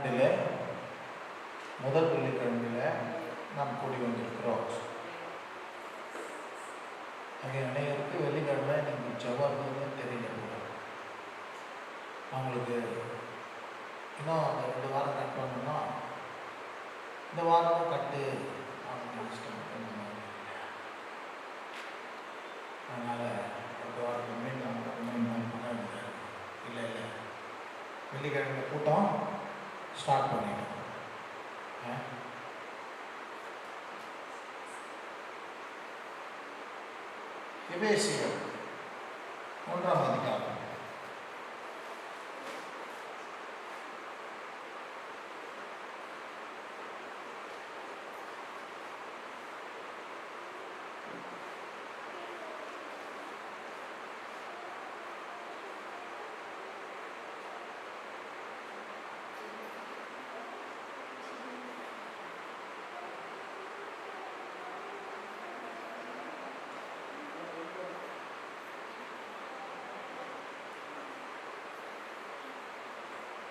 இதில் முதல் வெள்ளிக்கிழமையில் நாம் கூடி வந்திருக்கிறோம். அங்கே அனைவருக்கு வெள்ளிக்கிழமை நீங்கள் ஜெபம்னு தெரியல கூட. அவங்களுக்கு இன்னும் அந்த 2 வாரம் கட் பண்ணணும்னா இந்த வாரம் கட்டு அப்படின்னு இஷ்டம் பண்ணுவாங்க. அதனால் 2 வாரத்துக்கு முன்னாடி நம்ம பண்ண இல்லை வெள்ளிக்கிழமை கூட்டம் ஸ்டார்ட் பண்ணிட்டோம். எபேசியர் 1ஆம் அதிகாரம்.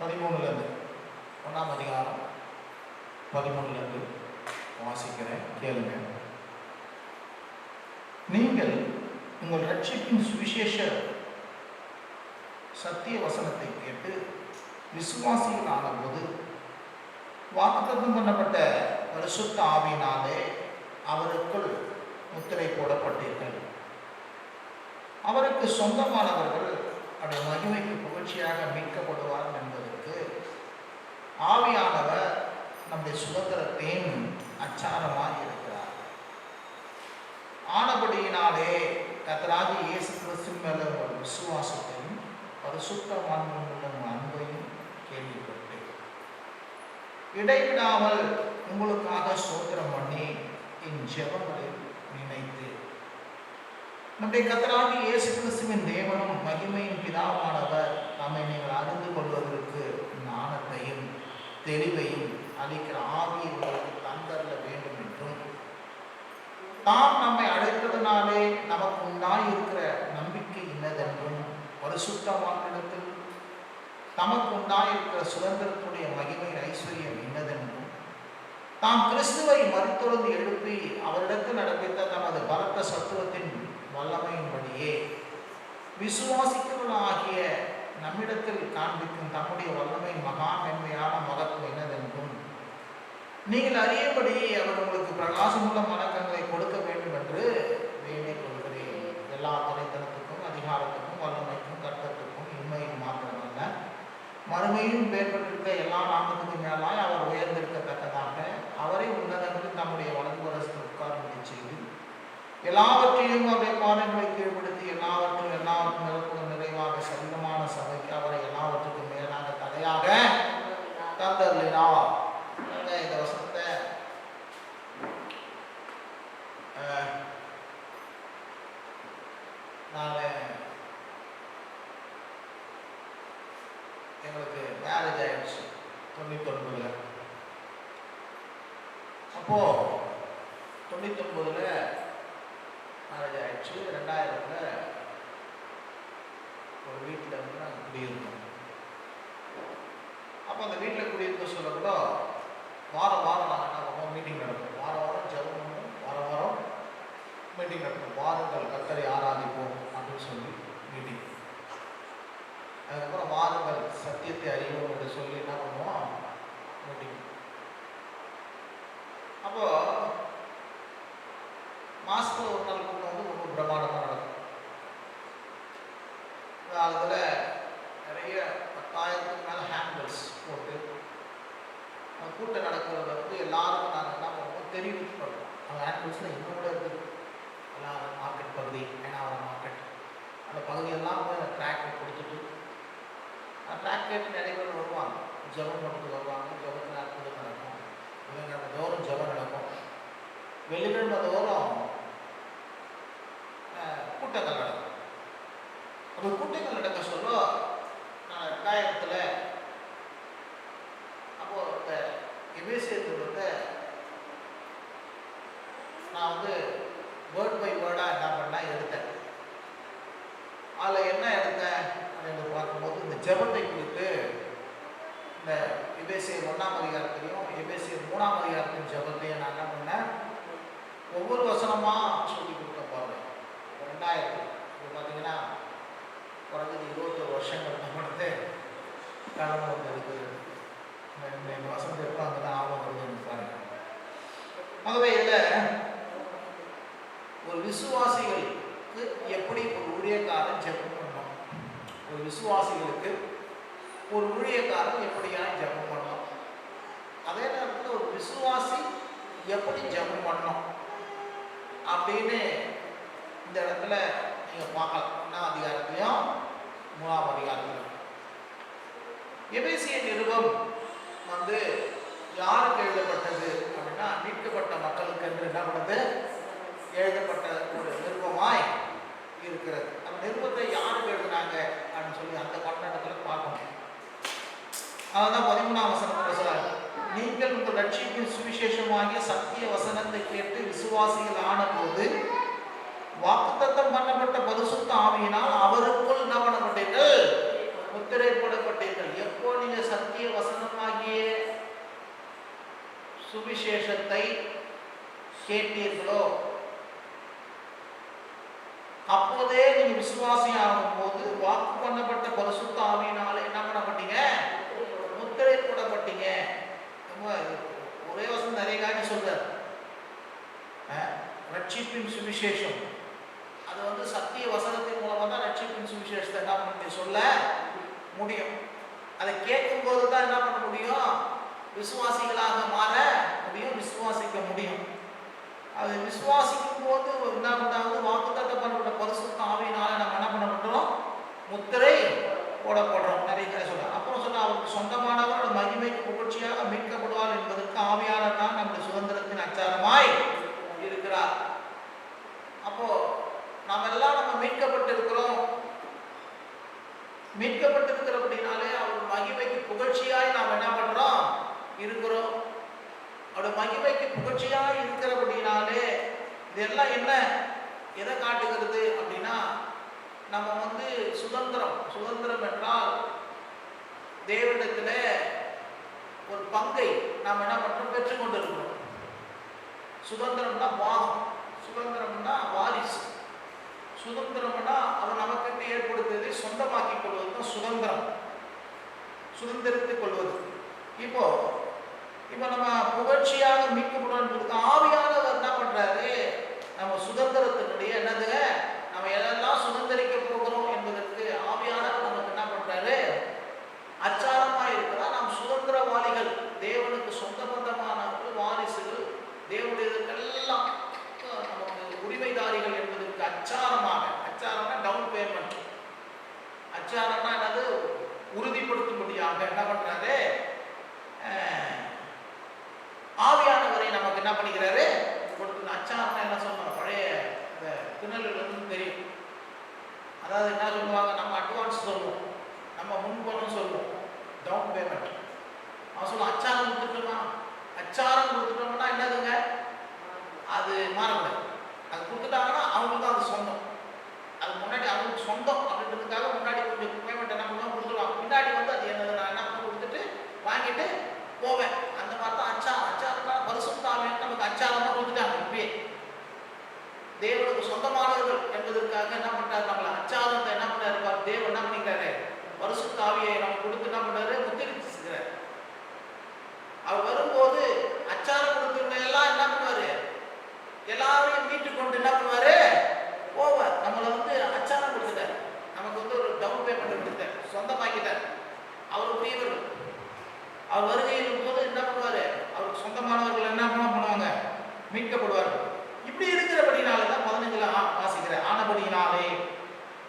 பதிமூணுலேருந்து 1ஆம் அதிகாரம் 13 வாசிக்கிறேன், கேளுங்க. நீங்கள் உங்கள் ரட்சிப்பின் சுவிசேஷ சத்திய வசனத்தை கேட்டு விசுவாசிகள் ஆனபோது வாக்குத்தத்தம் பண்ணப்பட்ட பரிசுத்த ஆவியினாலே அவருக்குள் முத்திரை போடப்பட்டீர்கள். அவருக்கு சொந்தமானவர்கள் அவருடைய மகிமைக்கு புகழ்ச்சியாக மீட்கப்படுவார் என்பதற்கு ஆவியானவர் நம்முடைய சுதந்திரத்தின் அச்சாரமாக இருக்கிறார். ஆனபடியினாலே கர்த்தராகிய இயேசு கிறிஸ்துவின் மேல ஒரு விசுவாசத்தையும் பரிசுத்தவான்களும் அன்பையும் கேள்விப்பட்டு இடைவிடாமல் உங்களுக்காக ஸ்தோத்திரம் பண்ணி என் ஜெபங்களை நினைத்து நம்முடைய கர்த்தராகிய இயேசு கிறிஸ்துவின் தேவனும் மகிமையின் பிதாவானவர் நம்மை நீங்கள் அறிந்து கொள்வதற்கு ஞானத்தையும் தெளிவையும் அளிக்கிற ஆவியை உங்களுக்கு தந்தரல வேண்டும் என்றும் தாம் நம்மை அழைத்ததினாலே நமக்கு உண்டாயிருக்கிற நம்பிக்கை இன்னதென்றும் பரிசுத்தவான்களிடத்தில் தமக்கு உண்டாயிருக்கிற சுதந்திரத்துடைய மகிமை ஐஸ்வர்யம் இன்னதென்றும் தாம் கிறிஸ்துவை மரித்தொழுந்து எழுப்பி அவரிடத்தில் நடப்பித்த தமது பலத்த சத்துவத்தின் வல்லமையின்படியே விசுவாசிக்கிறவர்களாகிய நம்மிடத்தில் காண்பிக்கும் தம்முடைய வல்லமையின் மகா மேன்மையான மகத்துவம் என்னதென்றும் நீங்கள் அறியபடி அவர் உங்களுக்கு பிரகாசமுள்ள மனக்கங்களை கொடுக்க வேண்டும் என்று வேண்டிக் கொள்கிறேன். எல்லா துணைத்தனத்துக்கும் அதிகாரத்துக்கும் வல்லமைக்கும் கர்த்தத்துக்கும் இன்மையும் மாத்திரமல்ல மறுமையும் பேர்பட்டிருக்க எல்லா நாமத்துக்கும் மேலாய் அவர் உயர்ந்திருக்கத்தக்கதாக அவரை உன்னதங்களில் தம்முடைய வலது வரத்தில் உட்கார்ந்து செய்து எல்லாவற்றையும் அவருடைய பாதங்களை கீழ்படுத்தி எல்லாவற்றையும் நிரப்பும் நிறைவாக சரீரமான சபைக்கு அவரை எல்லாவற்றுக்கும் மேலாக தலையாக தந்தருளினார். இந்த வசனத்தை நான் எங்களுக்கு மேரேஜ் ஆயிடுச்சு 99. அப்போ 99 மேரேஜ் ஆயிடுச்சு. 2000 ஒரு வீட்டில் வந்து நாங்கள் குடியிருந்தோம். அப்போ அந்த வீட்டில் குடியிருக்க சொல்ல கூட வாரம் நாங்கள் என்ன பண்ணுவோம், மீட்டிங் நடக்கும். வாரம் ஜெபம் பண்ணுவோம், வாரம் மீட்டிங் நடக்கும். வாருங்கள் கர்த்தரை ஆராதிப்போம் அப்படின்னு சொல்லி மீட்டிங். அதுக்கப்புறம் வாருங்கள் சத்தியத்தை அறிவோம் என்று சொல்லி என்ன பண்ணுவோம், மீட்டிங். அப்போ மாதத்தில் ஒரு நாள் கூட்டம் வந்து ரொம்ப பிரமாண்டமாக நடக்கும். அதில் நிறைய 10,000க்கு மேலே ஹேண்டில்ஸ் போட்டு அந்த கூட்டம் நடக்கிறத வந்து எல்லாருக்கும் நாங்கள் என்ன பண்ணுவோம், தெரிவிக்கப்படுறோம். அந்த ஹேண்டில்ஸில் இன்னும் கூட இருக்குது. எல்லாம் மார்க்கெட் பகுதி, ஏனாவரம் மார்க்கெட், அந்த பகுதியெல்லாம் போய் அந்த ட்ராக் கொடுத்துட்டு அந்த ட்ராக் கேட்டு நிறைய பேர் வருவாங்க. ஜெபம் பண்ணுறது வருவாங்க. ஜெபத்தில் அற்புதம் நடக்கும். புதன்கிழமை தோறும் ஜெபம் நடக்கும். வெள்ளிக்கிழமை தோறும் கூட்டங்கள் நடக்கும். அப்போ கூட்டங்கள் நடக்க சொல்ல நான் 2000 அப்போ இந்த எபேசியத்தை நான் வந்து வேர்ட் பை வேர்டாக என்ன பண்ணேன் எடுத்தேன். அதில் என்ன எடுத்தேன் அப்படின்னு பார்க்கும்போது இந்த ஜெபத்தை குறித்து இந்த எபேசியர் 1ஆம் அதிகாரத்திலையும் எபேசியர் 3ஆம் அதிகாரத்தின் ஜெபத்தையும் நான் என்ன பண்ணேன், ஒவ்வொரு வசனமா சொல்லி கொடுத்த பாருங்க. 2000 இப்போ பார்த்தீங்கன்னா குறைஞ்சது 21 வருஷங்கள் நம்மளுக்கு காலம் வந்து இருக்குது. இந்த வசனத்தை எப்போ அங்கே தான் ஆபம் வருதுன்னு பாருங்க. ஆகவே இதில் ஒரு விசுவாசிகளுக்கு எப்படி ஒரு ஊழியக்காரன் ஜெபம் பண்ணணும், ஒரு விசுவாசிகளுக்கு ஒரு ஊழியக்காரன் எப்படியான ஜெபம் பண்ணணும், அதே நேரத்தில் ஒரு விசுவாசி எப்படி ஜெபம் பண்ணணும் அப்படின்னு இந்த இடத்துல நீங்கள் பார்க்கலாம். 1ஆம் அதிகாரத்திலையும் 3ஆம் அதிகாரத்திலும் எபேசிய நிருபம் வந்து யாருக்கு எழுதப்பட்டது அப்படின்னா, மீட்கப்பட்ட மக்களுக்கு என்று என்ன பண்ணுது எழுதப்பட்ட ஒரு நிருபமாய் இருக்கிறது. அந்த நிருபத்தை யாருக்கு எழுதுனாங்க அப்படின்னு சொல்லி அந்த கண்ணோட்டத்தில் பார்க்கணும். அதுதான் 13ஆம் வசனத்தில் சொல்றாங்க, நீங்கள் உங்கள் ரட்சிப்பின் சுவிசேஷமாகிய சத்திய வசனத்தை கேட்டு விசுவாசிகள் ஆன போது வாக்குத்தத்தம் பண்ணப்பட்ட பரிசுத்த ஆவியினால் அவருக்குள் என்ன பண்ணப்பட்டீர்கள், முத்திரை போடப்பட்டீர்கள். எப்போ நீங்க சத்திய வசனமாகிய சுவிசேஷத்தை கேட்டீர்களோ அப்போதே நீங்க விசுவாசி ஆகும் போது வாக்கு பண்ணப்பட்ட பரிசுத்த ஆவியினால என்ன பண்ணப்பட்டீங்க, முத்திரை போடப்பட்டீங்க. ஒரே வசனம் நிறைய காரியம் சொல்றார். ரட்சிப்பின் சுவிசேஷம் அது வந்து சத்திய வசனத்தின் மூலமா தான் ரட்சிப்பின் சுவிசேஷத்தை என்ன பண்ண சொல்ல முடியும். அதை கேட்கும் போது தான் என்ன பண்ண முடியும், விசுவாசிகளாக மாற முடியும், விசுவாசிக்க முடியும். அது விசுவாசிக்கும் போது என்ன பண்ணாவது வாக்குத்தத்தம் பண்ணப்பட்ட பரிசுத்த ஆவியினால நம்ம என்ன பண்ண பண்றோம், முத்திரை போடப்படுறோம். நிறைய பேர் சொல்றாங்க. அப்புறம் சொன்னா அவருக்கு சொந்தமானவர் மகிமைக்கு புகழ்ச்சியாக மீட்கப்படுவார் என்பதற்கு ஆவியானவர் தான் நம்முடைய சுதந்திரத்தின் அச்சாரமாய் இருக்கிறார். அப்போ நாம் எல்லாம் நம்ம மீட்கப்பட்டிருக்கிறோம். மீட்கப்பட்டிருக்கிறபடினாலே அவர் மகிமைக்கு புகழ்ச்சியாய் நாம் என்ன பண்றோம் இருக்கிறோம். அவருடைய மகிமைக்கு புகழ்ச்சியாய் இருக்கிறபடினாலே இதெல்லாம் என்ன எதை காட்டுகிறது அப்படின்னா, நம்ம வந்து சுதந்திரம் என்றால் தேவனிடத்தில் ஒரு பங்கை நாம் என்ன பண்றோம் பெற்றுக்கொண்டு இருக்கிறோம். சுதந்திரம்னா பாகம், சுதந்திரம்னா வாரிசு, சுதந்திரம்னா அவர் நமக்கு ஏற்படுத்துவதை சொந்தமாக்கிக் கொள்வது தான் சுதந்திரம், சுதந்திரத்துக் கொள்வது. இப்போ நம்ம புகழ்ச்சியாக மீட்கப்படுவதற்கு ஆவியானவர் என்ன பண்றாரு, நம்ம சுதந்திரத்தினுடைய என்னது நம்ம எதெல்லாம் சுதந்திரிக்க போகிறோம் என்பதற்கு ஆவியானவர் நமக்கு என்ன பண்றாரு, அச்சாரமா இருக்கிறார். நாம் சுதந்திரவாளிகள், தேவனுக்கு சொந்த பந்தமானவர்கள், வாரிசுகள், தேவனுடையதற்கெல்லாம் நமக்கு உரிமைதாரிகள் என்பதற்கு அச்சாரமாக, அச்சாரம்னா டவுன் பேமெண்ட், அச்சாரம்னா என்னது உறுதிப்படுத்தும்படியாக என்ன பண்றாரு, ஆவியானவரை நமக்கு என்ன பண்ணிக்கிறாரு கொடுத்து. அச்சாரம்னா என்ன சொல்லணும், பழைய இந்த திருநெல்வேலியிலிருந்து தெரியும். அதாவது என்ன சொல்லுவாங்க, நம்ம அட்வான்ஸ் சொல்லுவோம், நம்ம முன்பணம் சொல்லுவோம், டவுன் பேமெண்ட். அவன் சொல்லுவான் அச்சாரம் கொடுத்துட்டோமா, அச்சாரம் கொடுத்துட்டோம்னா என்னதுங்க, அது மாறக்கூடாது. அது கொடுத்துட்டாங்கன்னா அவங்களுக்கு தான் அது சொந்தம். அது முன்னாடி அவங்களுக்கு சொந்தம் அப்படின்றதுக்காக முன்னாடி கொஞ்சம் பேமெண்ட் என்ன பண்ணுவோம் கொடுத்துருவாங்க. பின்னாடி வந்து அது என்னது நான் என்ன பண்ண கொடுத்துட்டு வாங்கிட்டு போவேன். அந்த மாதிரி தான் அச்சாரம்னா பரிசுத்த ஆவியானவர் நமக்கு அச்சாரமா கொடுத்துட்டாங்க. இப்பயே தேவனுக்கு சொந்தமானவர்கள் என்பதற்காக என்ன பண்றாரு, நம்மள அச்சாரத்தை என்ன பண்ணாரு, தேவன் என்ன பண்ணிக்கிறாரு, பரிசுத்த ஆவியை நம்ம கொடுத்து என்ன பண்றாரு, முத்திரிச்சுக்கிறார். அவர் வரும்போது அச்சாரம் கொடுத்தவங்க எல்லாம் என்ன பண்ணுவாரு, எல்லாரையும் மீட்டு கொண்டு என்ன பண்ணுவாரு போவார். நம்மளை வந்து அச்சாரம் கொடுத்துட்டார், நமக்கு வந்து ஒரு டவுன் பேமெண்ட் கொடுத்தார், சொந்தமாக்கிட்டார். அவர் உரியவர்கள். அவர் வருகையின் போது என்ன பண்ணுவாரு, அவருக்கு சொந்தமானவர்கள் என்ன பண்ணுவாங்க, மீட்கப்படுவார்கள். இப்படி இருக்கிறபடினால தான் 15ல வாசிக்கிறேன், ஆனபடியினாலே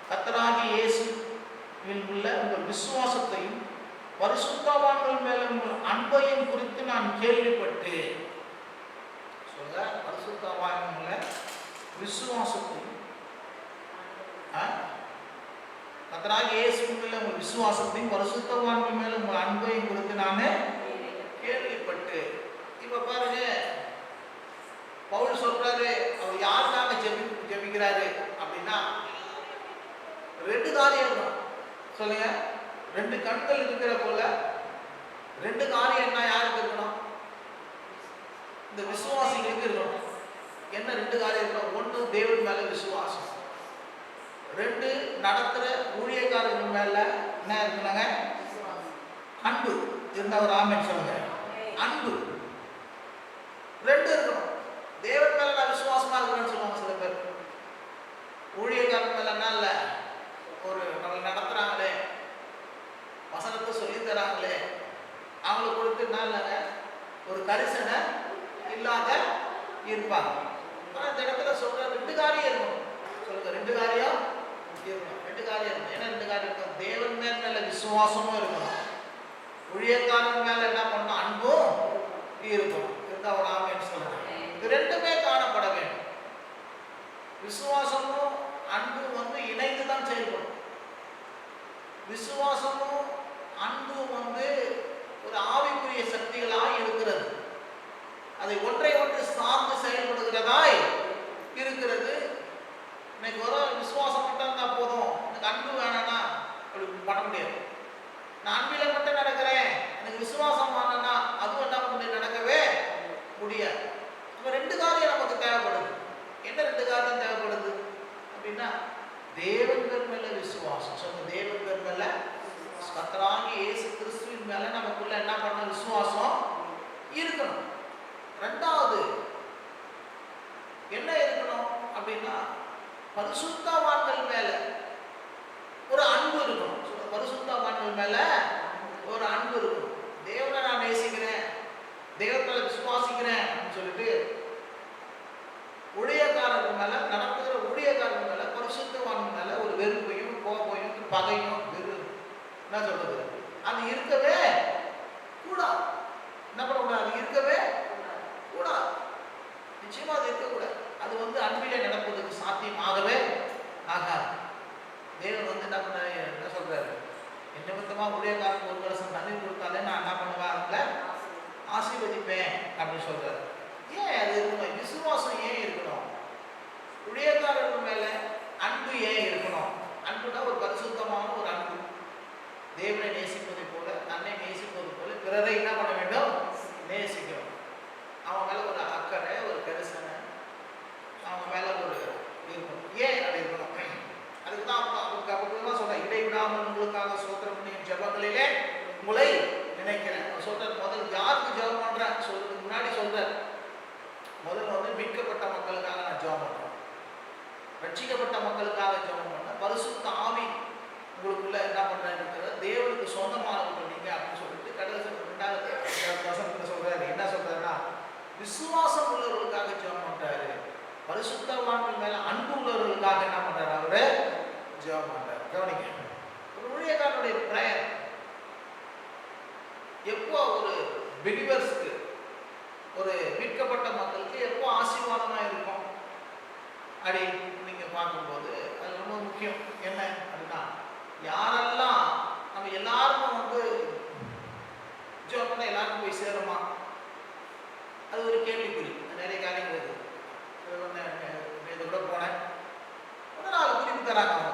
கர்த்தராகிய இயேசுவில் உள்ள உங்கள் விசுவாசத்தையும் பரிசுத்தவான்கள் மேல உங்கள் அன்பையும் குறித்து நான் கேள்விப்பட்டு சொல்ல, பரிசுத்தவான்கள் விசுவாசத்தையும் கர்த்தராகிய இயேசுவில் உள்ள உங்கள் விசுவாசத்தையும் பரிசுத்தவான்கள் மேல உங்கள் அன்பையும் குறித்து நான் கேள்விப்பட்டு. இப்ப பாருங்க, பவுல் சொல்றாரு, அவர் யாருக்காக ஜெபிக்கிறாரு அப்படின்னா, 2 காரியம் தான் சொல்லுங்க. 2 கண்கள் இருக்கிற போல ரெண்டு காரியம் என்ன யாருக்கு இருக்கணும்? இந்த விசுவாசிகளுக்கு இருக்கணும். என்ன ரெண்டு காரியம் இருக்கணும்? ஒன்று தேவன் மேல விசுவாசம், ரெண்டு நடத்துற ஊழியக்காரர்கள் மேல என்ன இருக்கணுங்க? அன்பு. இருந்தவர் ஆமென் சொல்லுங்க. அன்பு ரெண்டு இருக்கணும். தேவன் மேல நான் விசுவாசமா இருக்கிறேன்னு சொல்லுவாங்க சில பேர். ஊழியக்காரன் மேல என்ன இல்லை, ஒரு நம்மளை நடத்துறாங்களே, வசனத்தை சொல்லி தராங்களே, அவங்களுக்கு கொடுத்து என்ன இல்லைங்க, ஒரு கரிசனை இல்லாத இருப்பாங்க. ஆனால் இந்த இடத்துல சொல்ற ரெண்டு காரியம் இருக்கணும். சொல்லுங்க, ரெண்டு காரியம் இருக்கணும். ரெண்டு காரியம் இருக்கணும். என்ன ரெண்டு காரியம் இருக்கணும்? தேவன் மேல விசுவாசமும் இருக்கணும், ஊழியக்காரன் மேல என்ன பண்ணணும்? அன்பும் இருக்கணும். இருந்தா ஒரு ஆமென் சொல்லுங்க. இது ரெண்டுமே காணப்பட வேண்டும். விசுவாசமும் அன்பும் வந்து இணைந்து தான் செயல்படும். விசுவாசமும் அன்பும் வந்து ஒரு ஆவிக்குரிய சக்திகளாய் இருக்கிறது. அதை ஒன்றை ஒன்று சார்ந்து செயல்படுகிறதாய் இருக்கிறது. இன்னைக்கு ஒரு விசுவாசம் மட்டும் இருந்தா போதும், எனக்கு அன்பு வேணாம்னா அப்படி பண்ண முடியாது. நான் அன்பில மட்டும் நடக்கிறேன், எனக்கு விசுவாசம் வேணாம்னா அதுவும் என்ன பண்ண நடக்கவே முடியாது. அப்ப ரெண்டு காரியம் நமக்கு தேவைப்படுது. என்ன ரெண்டு காரியம் தேவைப்படுது அப்படின்னா, தேவன் மேல விசுவாசம். சொல்லுங்க, தேவன் மேல, கர்த்தராகிய இயேசு கிறிஸ்துவின் மேல நமக்குள்ள என்ன பண்ண விசுவாசம் இருக்கணும். ரெண்டாவது என்ன இருக்கணும் அப்படின்னா, பரிசுத்தவான்கள் மேல ஒரு அன்பு இருக்கணும். பரிசுத்தவான்கள் மேல ஒரு அன்பு இருக்கணும். தேவனை நான் நேசிக்கிறேன், தேவனை விசுவாசிக்கிறேன் அப்படின்னு சொல்லிட்டு ஊழியக்காரர்கள் மேல, நடத்துகிற ஊழியக்காரர்கள் மேல, பரிசுத்தவான்கள் மேல ஒரு வெறுப்பையும் கோபையும் பகையும் என்ன சொல்றது, அது இருக்கவே கூடாது. என்ன பண்ணக்கூடாது? அது இருக்கவே கூடாது. நிச்சயமா அது இருக்கக்கூடாது. அது வந்து அன்பிலே நடப்பதற்கு சாத்தியமாகவே ஆகாது. தேவன் வந்து என்ன சொல்றாரு, என் நிமித்தமா ஊழியக்காரன் ஒரு வருஷம் தண்ணீர் கொடுத்தாலே நான் என்ன பண்ணுவேன், அதுல ஆசீர்வதிப்பேன் அப்படின்னு சொல்றாரு. ஏன் அது இருக்கணும்? விசுவாசம் ஏன் இருக்கணும்? ஊழியக்காரர்கள் மேல அன்பு ஏன் இருக்கணும்? அன்புனா ஒரு பரிசுத்தமான ஒரு அன்பு. தேவனை நேசிப்பதை போல, தன்னை நேசிப்பது போல பிறரை என்ன பண்ண வேண்டும்? நேசிக்கணும். அவன் மேல ஒரு அக்கறை, ஒரு கரிசனை, அவன் மேல ஒரு இருக்கணும். ஏன் அது இருக்கணும்? அதுக்குதான் அவருக்கு அப்பதான் சொல்ற, இடைவிடாமல் உங்களுக்காக சோத்திரம் பண்ணி ஜெபங்களிலே உங்களை நினைக்கிறேன் சொல்ற. முதல் யாருக்கு ஜெபம் பண்றேன் சொல்றதுக்கு முன்னாடி சொல்ற, முதல்ல வந்து மீட்கப்பட்ட மக்களுக்காக நான் ஜெபம் பண்றேன், ரட்சிக்கப்பட்ட மக்களுக்காக ஜெபம் பண்றேன், பரிசுத்த ஆவி உங்களுக்குள்ள என்ன பண்றாரு, தேவனுக்கு சொந்தமானவர்கள் நீங்க அப்படின்னு சொல்லிட்டு கடைசி ரெண்டாவது வசனத்துல சொல்றாரு. என்ன சொல்றாருன்னா, விசுவாசம் உள்ளவர்களுக்காக ஜெபம் பண்றாரு, பரிசுத்தவான்கள் மேல அன்பு உள்ளவர்களுக்காக என்ன பண்றாரு, அவரு ஜெபம் பண்றாரு. கவனிங்க, ஒரு ஊழியக்காரனுடைய பிரேயர் எப்போ ஒரு பிலிவர்ஸ்க்கு, ஒரு மீட்கப்பட்ட மக்களுக்கு எப்போ ஆசீர்வாதமா இருக்கும் அப்படி நீங்க பார்க்கும்போது அது ரொம்ப முக்கியம். என்ன அப்படின்னா, யாரெல்லாம் நம்ம எல்லாருக்கும் வந்து ஜெபம் பண்ண எல்லாருக்கும் போய் சேருமா? அது ஒரு கேள்விக்குறி. நிறைய காரியங்கள் இருக்கு. இதை கூட போனேன், ஒரு 4 குறிப்பு தராங்க அவங்க.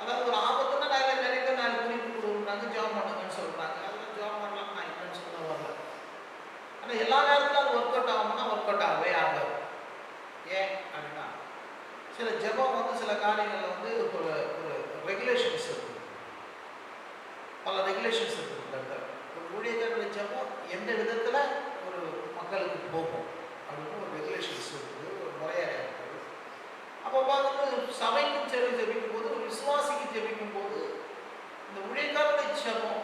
அதாவது ஒரு ஆபத்துன்னா நிறைய பேர் 4 குறிப்பு கொடுக்குறாங்க, ஜெபம் பண்ணுங்கன்னு சொல்றாங்க. அதெல்லாம் ஜெபம் பண்ணலாம், நான் இல்லைன்னு சொல்ல வரல. ஆனால் எல்லா நேரத்திலும் அது ஒர்க் அவுட் ஆகும்னா ஒர்க் அவுட் ஆகவே ஆகாது. ஏன் அப்படின்னா, சில ஜெபம் வந்து சில காரியங்களில் வந்து ஒரு ரெகுலேஷன்ஸ் இருக்கு, பல ரெகுலேஷன்ஸ் இருக்கு. ஒரு ஊழியர்களுடைய ஜெபம் எந்த விதத்தில் ஒரு மக்களுக்கு போகும் அப்படின்னு ஒரு ரெகுலேஷன்ஸ் இருக்குது, ஒரு முறையாக இருக்குது. அப்போ பார்க்கும்போது சபைக்கும் சரி ஜெபிக்கும் போது, ஒரு விசுவாசிக்கு ஜெபிக்கும் போது, இந்த ஊழியர்களுடைய ஜெபம்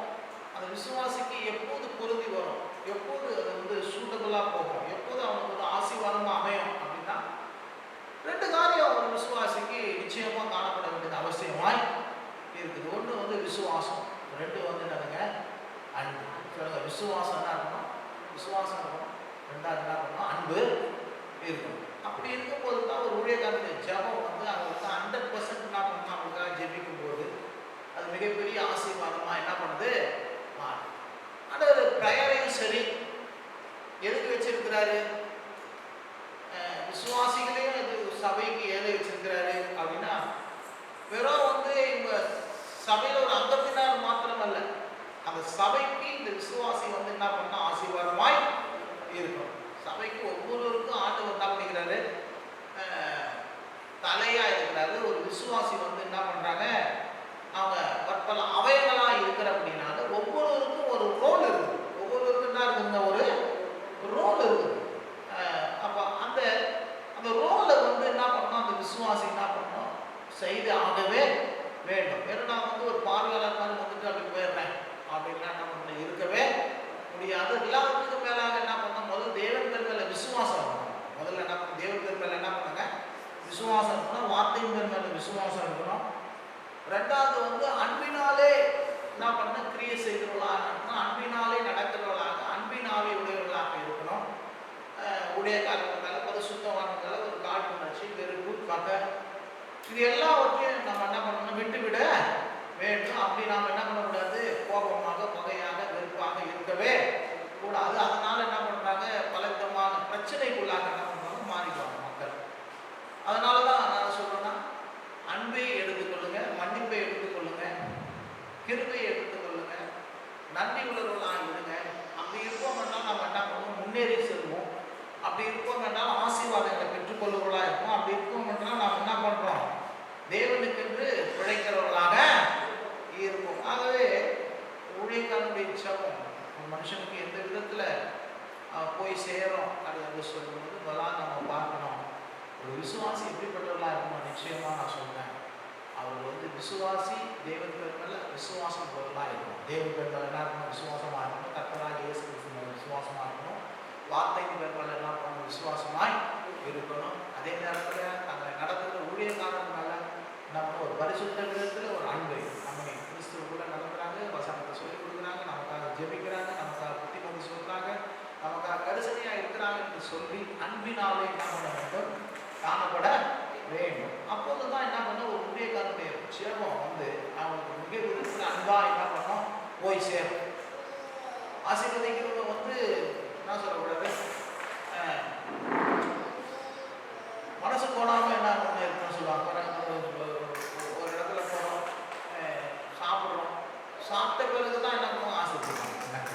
அந்த விசுவாசிக்கு எப்போது பொருந்தி வரும், எப்போது அது வந்து சூட்டபுளாக போகும், எப்போது அவனுக்கு ஒரு ஆசீர்வாதமாக அமையும் அப்படின்னா, 2 காரியம் ஒரு விசுவாசிக்கு நிச்சயமாக காணப்பட வேண்டியது அவசியமாய் இருக்குது. ஒன்று வந்து விசுவாசம், 2 வந்து என்னதுங்க, அன்பு. சொல்லுங்க, விசுவாசம் என்ன இருக்கணும்? விசுவாசம் இருக்கணும். 2வது என்ன இருக்கணும்? அன்பு இருக்கணும். அப்படி இருக்கும்போது தான் ஒரு ஊழியக்காரனுடைய ஜெபம் வந்து அவங்களுக்கு 100% என்ன பண்ணணும், அவங்களுக்காக ஜெபிக்கும் போது அது மிகப்பெரிய ஆசீர்வாதமாக என்ன பண்ணுது, மாறும். ஆனால் ஒரு ப்ரேயரையும் சரி எதுக்கு வச்சிருக்கிறாரு, விசுவாசிகளையும் அது சபைக்கு ஏதை வச்சிருக்கிறாரு அப்படின்னா, வெறும் வந்து இவங்க சபையில் ஒரு அங்கத்தினர் மாத்திரம் அல்ல, அந்த அந்த சபைக்கு இந்த விசுவாசி வந்து என்ன பண்ணா ஆசீர்வாதமாய் இருக்கும். சபைக்கு ஒவ்வொருவருக்கும் ஆண்டவர் என்ன பண்ணிக்கிறாரு, தலையா இருக்கிறாரு. ஒரு விசுவாசி வந்து என்ன பண்றாங்க, அவங்க பற்பல அவயங்களா இருக்கிற அப்படின்னால ஒவ்வொருவருக்கும் ஒரு ரோல் இருக்குது. ஒவ்வொருவருக்கும் என்ன இருக்குங்க, ஒரு ரோல் இருக்குது. அப்ப அந்த அந்த ரோலை வந்து என்ன பண்ணணும், அந்த விசுவாசி என்ன பண்ணணும், செய்து ஆகவே வேண்டும். ஏன்னா நான் வந்து ஒரு பார்வையாளர் மாதிரி வந்துட்டு அப்படி போயிடுறேன் அப்படின்னா என்ன பண்ண இருக்கவே முடியாது. எல்லாத்துக்கும் மேலாக என்ன பண்ணணும், முதல்ல தேவன் பேர் மேல விசுவாசம் இருக்கணும். முதல்ல என்ன பண்ணணும், தேவன் பேர் மேல என்ன பண்ணுங்க, விசுவாசம் இருக்கணும். வார்த்தையின் பேர் மேல விசுவாசம் இருக்கணும். ரெண்டாவது வந்து அன்பினாலே என்ன பண்ண கிரியை செய்கிறவர்களாக இருக்கணும். அன்பினாலே நடக்கிறவர்களாக, அன்பினாலே உடையவர்களாக இருக்கணும். ஊழியக்காரர்கள் மேல, பரிசுத்தவான்கள் மேல ஒரு காழ்ப்புணர்ச்சி, வெறுப்பு, பகை, இது எல்லாவற்றையும் நம்ம என்ன பண்ணணும், விட்டுவிட வேண்டும். அப்படி நாம் என்ன பண்ணக்கூடாது, கோபமாக, பகையாக, வெறுப்பாக இருக்கவே கூடாது. அதனால என்ன பண்றாங்க, பல விதமான பிரச்சனைக்குள்ளாக என்ன பண்றாங்க, மாறிடுவாங்க மக்கள். அதனாலதான் நான் சொல்றேன்னா, அன்பை எடுத்துக்கொள்ளுங்க, மன்னிப்பை எடுத்துக்கொள்ளுங்க, கிருபையை எடுத்துக்கொள்ளுங்க, நன்றி உள்ளவர்களாக இருங்க. அப்படி இருப்போம் என்றால் நம்ம என்ன பண்ணுவோம், முன்னேறி செல்வோம். அப்படி இருப்போம் என்றால் ஆசீர்வாதங்களை பெற்றுக்கொள்வர்களாக இருக்கும். அப்படி இருப்போம் என்றால் நாம் என்ன பண்றோம், தேவனுக்கென்று பிழைக்கிறவர்களாக இருக்கும். ஆகவே ஊழியக்காரனுடைய ஜெபம் ஒரு மனுஷனுக்கு எந்த விதத்துல போய் சேரும் அப்படின்னு சொல்லும்போது முதலாக நம்ம பார்க்கணும், ஒரு விசுவாசி எப்படிப்பட்டவர்களாக இருக்கணும். நிச்சயமா நான் சொல்றேன், அவர் வந்து விசுவாசி தேவன் பேர் மேல விசுவாசம் பொருளாக இருக்கும். தேவன் பேர் மேல என்ன இருக்கணும், விசுவாசமா இருக்கணும். கர்த்தராகிய இயேசு கிறிஸ்து மேல விசுவாசமா இருக்கணும். வார்த்தையின் பேர் மேல என்ன பண்ணணும், விசுவாசமாய் இருக்கணும். அதே நேரத்தில் தங்களை நடத்துகிற ஊழியக்காரன் மேல நம்ம ஒரு பரிசுத்த விதத்தில் ஒரு அன்பு, நம்ம கிறிஸ்துவ கூட நடத்துறாங்க, வசனத்தை சொல்லிக் கொடுக்குறாங்க, நமக்காக ஜெபிக்கிறாங்க, நமக்காக புத்திமதி சொல்றாங்க, நமக்காக கரிசனையா இருக்கிறாங்க என்று சொல்லி அன்பினாலே என்ன பண்ண வேண்டும், காணப்பட வேண்டும். அப்போதுதான் என்ன பண்ண ஒரு ஊழியக்காரனுடைய ஜெபம் வந்து அவங்களுக்கு மிக விருப்ப அன்பா என்ன பண்ணோம் போய் சேரும். ஆசீர்வதிக்கிறவங்க வந்து என்ன சொல்லக்கூடாது, மனசு போனாம என்ன பண்ண இருக்குன்னு சொல்லுவாங்க. ஒரு இடத்துல போறோம், சாப்பிட்றோம், சாப்பிட்ட பிறகு தான் என்ன பண்ணுவோம், ஆசைப்படுவாங்க.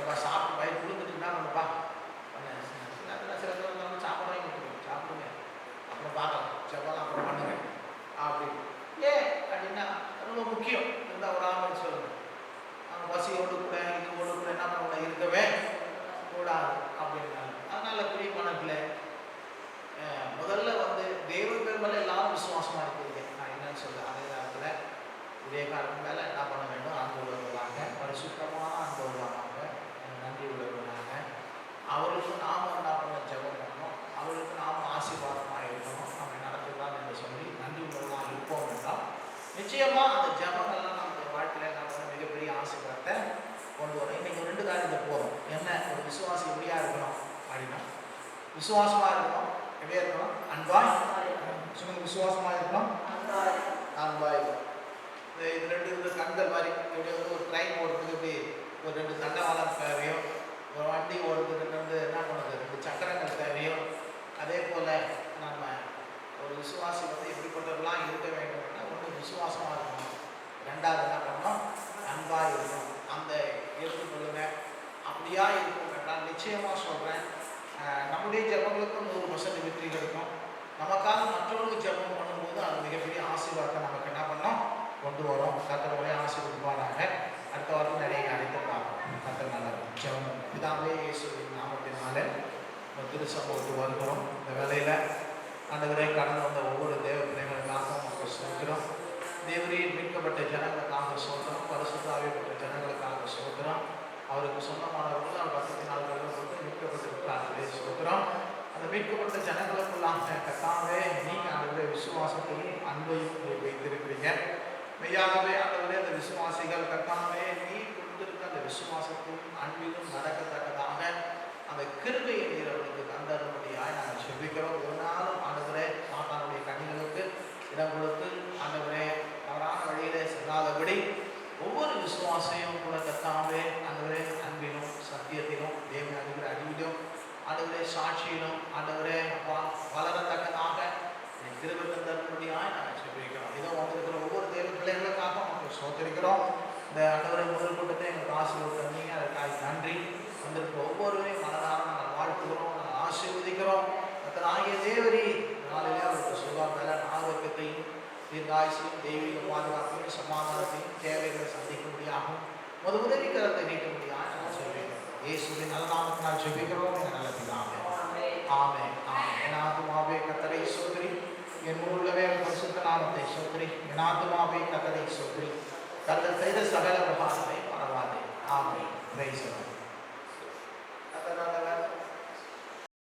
எப்பா சாப்பிட்டு வயிறு விழுந்துட்டு என்ன பண்ணுப்பா, சில பேர் வந்து சாப்பிடவே கொடுத்துருவோம், சாப்பிடுங்க அப்புறம் பார்க்கலாம், செவ்வாய் அப்புறம் பண்ணுங்க அப்படி. ஏன் அப்படின்னா ரொம்ப முக்கியம் இருந்தால் ஒரு ஆமாம் சொல்லுங்க. அவங்க பசியோடு கூட இதுவோடு கூட என்ன பண்ண இருக்கவே கூடாது அப்படின்னாங்க. அதனால பிரியமானதுல முதல்ல வந்து தேவன் பேர் மேல எல்லாரும் விசுவாசமா இருக்கிறீங்க. நான் என்னன்னு சொல்ல, அதே நேரத்தில் உதயகாரன் மேல என்ன பண்ண வேண்டும், அன்பு உள்ளவர்களாக, பரிசுத்தமான அன்பு உள்ளவர்களாக, நன்றி உள்ளவர்களாக, அவருக்கு நாம என்ன பண்ண ஜெபம் பண்ணணும், அவருக்கு நாம ஆசீர்வாதமாக இருக்கணும், நம்ம நடத்துதான் என்று சொல்லி நன்றி உள்ளவர்களாக இருப்போம் என்றால் நிச்சயமா அந்த ஜெபங்கள்லாம் நம்முடைய வாழ்க்கையில நம்ம மிகப்பெரிய ஆசீர்வாதத்தை கொண்டு வரும். இன்னைக்கு 2 காரியத்தை போதும். என்ன, ஒரு விசுவாசி எப்படியா இருக்கணும் அப்படின்னா, விசுவாசமா இருக்கணும். எப்படியா இருக்கணும், அன்பாய் சொல்லுங்க, விசுவாசமா இருக்கணும், அன்பாய். இது 2 கண்கள் மாதிரி எப்படி வந்து ஒரு ட்ரெயின் ஓடுறதுக்கு எப்படி ஒரு 2 தண்டவாளம் தேவையோ, ஒரு வண்டி ஓடுறதுக்கு வந்து என்ன பண்ணுறது 2 சக்கரங்கள் தேவையோ, அதே போல் நம்ம ஒரு விசுவாசி வந்து எப்படிப்பட்டவர்களாம் இருக்க வேண்டும்னா, ஒன்று விசுவாசமாக இருக்கணும், 2வது என்ன பண்ணணும், அன்பாக இருக்கணும். அந்த எடுத்துக்கொள்ளுங்க. அப்படியா இருக்கும் என்றால் நிச்சயமாக சொல்கிறேன், நம்முடைய ஜெபங்களுக்கு 100% வெற்றி கிடைக்கும். நமக்காக மற்றவர்களுக்கு ஜெபம் பண்ணும்போது அது மிகப்பெரிய ஆசீர்வாதத்தை நமக்கு என்ன பண்ணோம் கொண்டு வரும். கர்த்தருடைய ஆசீர்வாதமாக அடுத்த வாரம் நிறைய காரியத்தை பார்ப்போம். கர்த்தர் நல்லது. ஜெபம். பிதாவே இயேசுவின் நாமத்தினாலே திரு சமூகத்துக்கு வருகிறோம். இந்த வேலையில் ஆண்டவரே கடந்து வந்த ஒவ்வொரு தேவ பிள்ளைகளுக்காக நமக்கு சொல்கிறோம். தேவரீர் மீட்கப்பட்ட ஜனங்களுக்காக சொல்கிறோம், பரிசுத்தாவிப்பட்ட ஜனங்களுக்காக சொல்கிறோம். அவருக்கு சொந்தமானவர்கள் அவர் வசத்தினால் கருதப்பட்டு மீட்கப்பட்டிருக்கிறார்களே சொல்கிறோம். அந்த மீட்கப்பட்ட ஜனங்களுக்குள்ளாக கர்த்தாவே நீங்கள் ஆண்டவரே விசுவாசத்தையும் அன்பையும் வைத்திருக்கிறீங்க. மெய்யாகவே ஆண்டவரே அந்த விசுவாசிகள் கர்த்தாவே நீ கொடுத்திருக்க அந்த விசுவாசத்தையும் அன்பிலும் நடக்கத்தக்கதாக அந்த கிருபையை நீர் அவர்களுக்கு தந்தரும்படியாய் நாங்கள் செபிக்கிறோம். ஒரு நாளும் ஆண்டவரே சாத்தானுடைய கண்ணிகளுக்கு இடம் கொடுத்து ஆண்டவரே தவறான வழியிலே செல்லாதபடி ஒவ்வொரு விசுவாசையும் கூட கர்த்தாவே ஆண்டவரே அன்பிலும் சத்தியத்திலும் தேவன் அறிகிற அறிவிலும் ஆண்டவரே சாட்சியிலும் ஆண்டவரே வளரத்தக்கதாக கிருபை தந்தரும்படியாய் நாங்கள் செபிக்கிறோம். இதோ வந்திருக்கிற ஒவ்வொரு தேவ பிள்ளைகளுக்காக நாங்கள் சோதரிக்கிறோம். இந்த ஆண்டவரை முதல் கூட்டத்தை தீர்காயுசையும் தெய்வீக பாதுகாப்பையும் சமாதானத்தையும் தேவைகளை சந்திக்கும்படியாகவும் உதவி கரத்தை நீட்டும்படியாக நான் சொல்வேன். இயேசுவின் நல்ல நாமத்தினால் ஜெபிக்கிறோம் என்ற நல்ல பிதாவே. ஆமென். ஆமென். என் ஆத்துமாவே கர்த்தரை ஸ்தோத்திரி, என் உள்ளவே பரிசுத்த நாமத்தை ஸ்தோத்திரி. என் ஆத்துமாவே கர்த்தரை ஸ்தோத்திரி, கர்த்தர் செய்த சகல உபகாரங்களை மறவாதே. ஆமென். Praise the Lord.